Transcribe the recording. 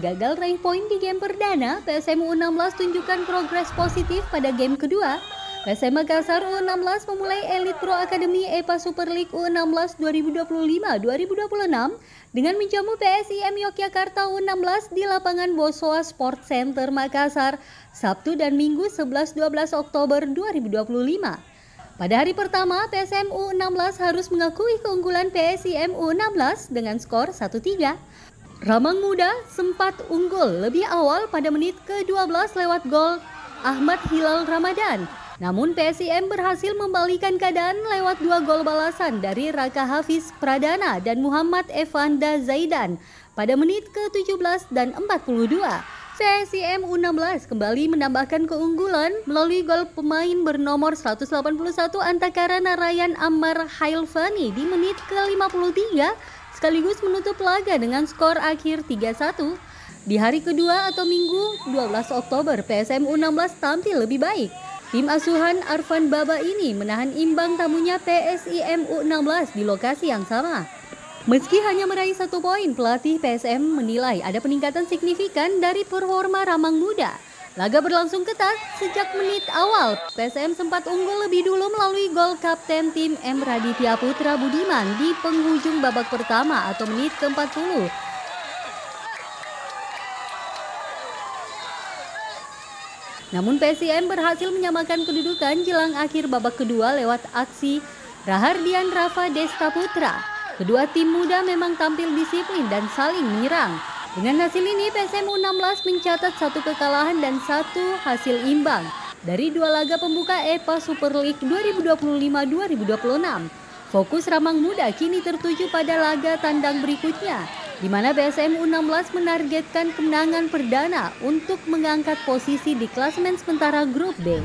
Gagal raih poin di game perdana, PSM U16 tunjukkan progres positif pada game kedua. PSM Makassar U16 memulai Elite Pro Academy EPA Super League U16 2025-2026 dengan menjamu PSIM Yogyakarta U16 di lapangan Bosowa Sport Center Makassar, Sabtu dan Minggu 11-12 Oktober 2025. Pada hari pertama, PSM U16 harus mengakui keunggulan PSIM U16 dengan skor 1-3. Ramang Muda sempat unggul lebih awal pada menit ke-12 lewat gol Ahmad Hilal Ramadan. Namun PSIM berhasil membalikan keadaan lewat dua gol balasan dari Raka Hafiz Pradana dan Muhammad Evanda Zaidan pada menit ke-17 dan 42. PSIM U16 kembali menambahkan keunggulan melalui gol pemain bernomor 181 Antakara Narayan Ammar Hailfani di menit ke-53 sekaligus menutup laga dengan skor akhir 3-1. Di hari kedua atau Minggu 12 Oktober, PSM U16 tampil lebih baik. Tim asuhan Arfan Baba ini menahan imbang tamunya PSIM U16 di lokasi yang sama. Meski hanya meraih 1 poin, pelatih PSM menilai ada peningkatan signifikan dari performa Ramang Muda. Laga berlangsung ketat sejak menit awal. PSM sempat unggul lebih dulu melalui gol kapten tim M. Raditya Putra Budiman di penghujung babak pertama atau menit ke-40. Namun PSIM berhasil menyamakan kedudukan jelang akhir babak kedua lewat aksi Rahardian Rafa Desta Putra. Kedua tim muda memang tampil disiplin dan saling menyerang. Dengan hasil ini, PSM U16 mencatat 1 kekalahan dan 1 hasil imbang dari 2 laga pembuka EPA Super League 2025-2026. Fokus Ramang Muda kini tertuju pada laga tandang berikutnya, di mana PSM U16 menargetkan kemenangan perdana untuk mengangkat posisi di klasemen sementara Grup B.